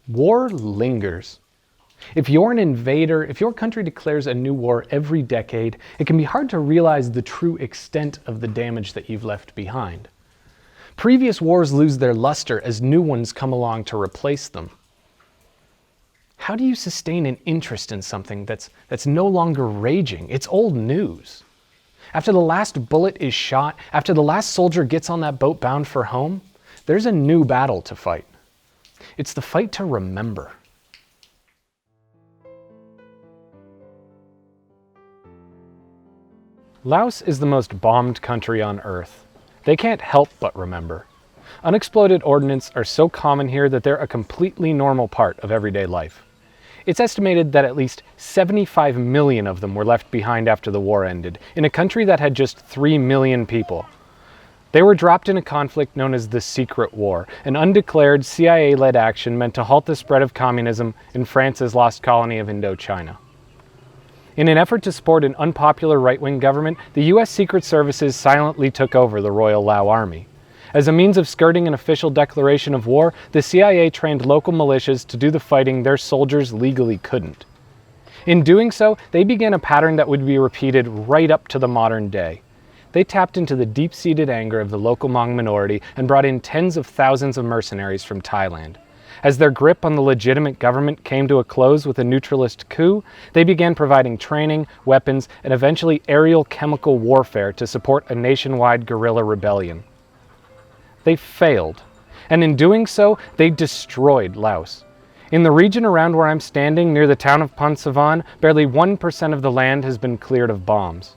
War lingers. If you're an invader, if your country declares a new war every decade, it can be hard to realize the true extent of the damage that you've left behind. Previous wars lose their luster as new ones come along to replace them. How do you sustain an interest in something that's no longer raging? It's old news. After the last bullet is shot, after the last soldier gets on that boat bound for home, there's a new battle to fight. It's the fight to remember. Laos is the most bombed country on Earth. They can't help but remember. Unexploded ordnance are so common here that they're a completely normal part of everyday life. It's estimated that at least 75 million of them were left behind after the war ended, in a country that had just 3 million people. They were dropped in a conflict known as the Secret War, an undeclared CIA-led action meant to halt the spread of communism in France's lost colony of Indochina. In an effort to support an unpopular right-wing government, the US Secret Services silently took over the Royal Lao Army. As a means of skirting an official declaration of war, the CIA trained local militias to do the fighting their soldiers legally couldn't. In doing so, they began a pattern that would be repeated right up to the modern day. They tapped into the deep-seated anger of the local Hmong minority and brought in tens of thousands of mercenaries from Thailand. As their grip on the legitimate government came to a close with a neutralist coup, they began providing training, weapons, and eventually aerial chemical warfare to support a nationwide guerrilla rebellion. They failed, and in doing so, they destroyed Laos. In the region around where I'm standing, near the town of Pansavan, barely 1% of the land has been cleared of bombs.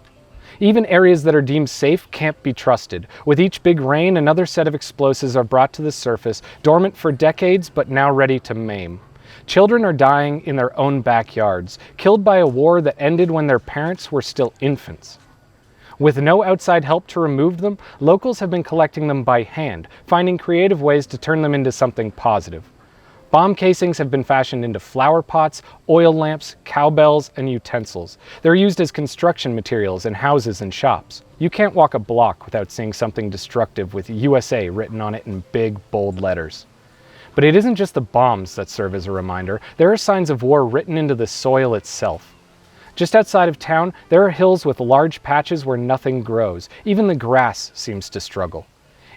Even areas that are deemed safe can't be trusted. With each big rain, another set of explosives are brought to the surface, dormant for decades but now ready to maim. Children are dying in their own backyards, killed by a war that ended when their parents were still infants. With no outside help to remove them, locals have been collecting them by hand, finding creative ways to turn them into something positive. Bomb casings have been fashioned into flower pots, oil lamps, cowbells, and utensils. They're used as construction materials in houses and shops. You can't walk a block without seeing something destructive with USA written on it in big, bold letters. But it isn't just the bombs that serve as a reminder. There are signs of war written into the soil itself. Just outside of town, there are hills with large patches where nothing grows. Even the grass seems to struggle.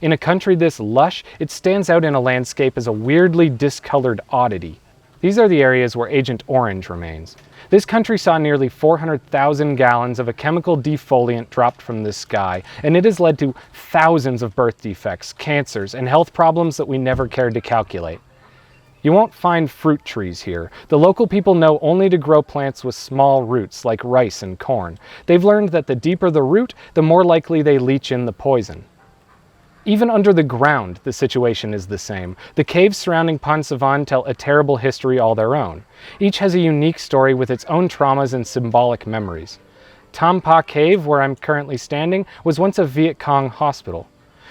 In a country this lush, it stands out in a landscape as a weirdly discolored oddity. These are the areas where Agent Orange remains. This country saw nearly 400,000 gallons of a chemical defoliant dropped from the sky, and it has led to thousands of birth defects, cancers, and health problems that we never cared to calculate. You won't find fruit trees here. The local people know only to grow plants with small roots like rice and corn. They've learned that the deeper the root, the more likely they leach in the poison. Even under the ground, the situation is the same. The caves surrounding Pansavan tell a terrible history all their own. Each has a unique story with its own traumas and symbolic memories. Tam Pa Cave, where I'm currently standing, was once a Viet Cong hospital.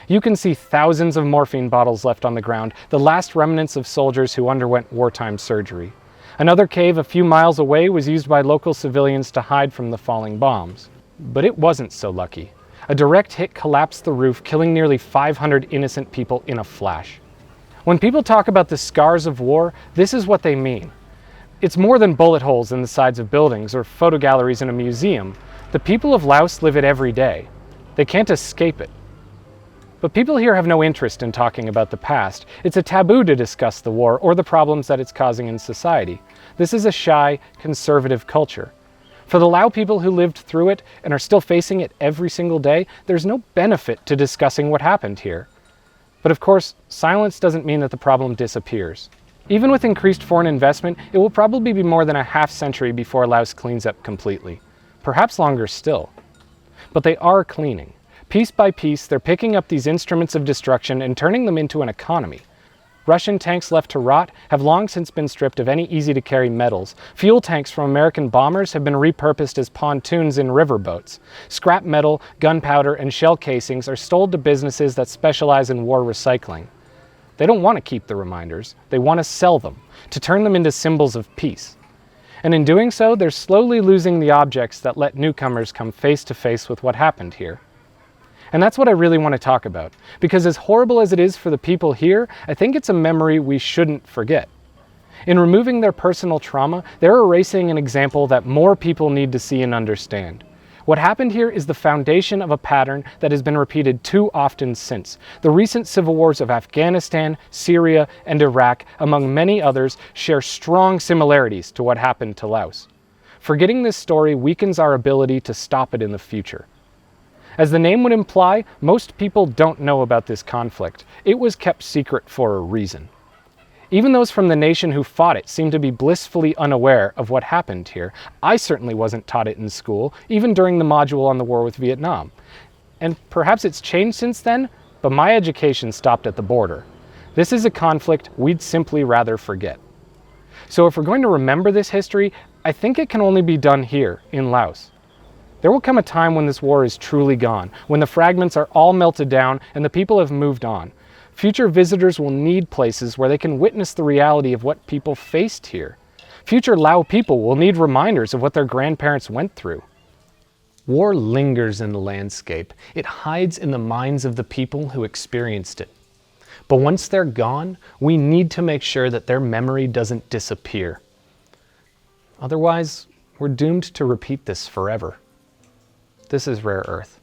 You can see thousands of morphine bottles left on the ground, the last remnants of soldiers who underwent wartime surgery. Another cave a few miles away was used by local civilians to hide from the falling bombs. But it wasn't so lucky. A direct hit collapsed the roof, killing nearly 500 innocent people in a flash. When people talk about the scars of war, this is what they mean. It's more than bullet holes in the sides of buildings or photo galleries in a museum. The people of Laos live it every day. They can't escape it. But people here have no interest in talking about the past. It's a taboo to discuss the war or the problems that it's causing in society. This is a shy, conservative culture. For the Lao people who lived through it and are still facing it every single day, there's no benefit to discussing what happened here. But of course, silence doesn't mean that the problem disappears. Even with increased foreign investment, it will probably be more than a half-century before Laos cleans up completely. Perhaps longer still. But they are cleaning. Piece by piece, they're picking up these instruments of destruction and turning them into an economy. Russian tanks left to rot have long since been stripped of any easy-to-carry metals. Fuel tanks from American bombers have been repurposed as pontoons in riverboats. Scrap metal, gunpowder, and shell casings are sold to businesses that specialize in war recycling. They don't want to keep the reminders. They want to sell them, to turn them into symbols of peace. And in doing so, they're slowly losing the objects that let newcomers come face to face with what happened here. And that's what I really want to talk about, because as horrible as it is for the people here, I think it's a memory we shouldn't forget. In removing their personal trauma, they're erasing an example that more people need to see and understand. What happened here is the foundation of a pattern that has been repeated too often since. The recent civil wars of Afghanistan, Syria, and Iraq, among many others, share strong similarities to what happened to Laos. Forgetting this story weakens our ability to stop it in the future. As the name would imply, most people don't know about this conflict. It was kept secret for a reason. Even those from the nation who fought it seem to be blissfully unaware of what happened here. I certainly wasn't taught it in school, even during the module on the war with Vietnam. And perhaps it's changed since then, but my education stopped at the border. This is a conflict we'd simply rather forget. So if we're going to remember this history, I think it can only be done here, in Laos. There will come a time when this war is truly gone, when the fragments are all melted down and the people have moved on. Future visitors will need places where they can witness the reality of what people faced here. Future Lao people will need reminders of what their grandparents went through. War lingers in the landscape. It hides in the minds of the people who experienced it. But once they're gone, we need to make sure that their memory doesn't disappear. Otherwise, we're doomed to repeat this forever. This is Rare Earth.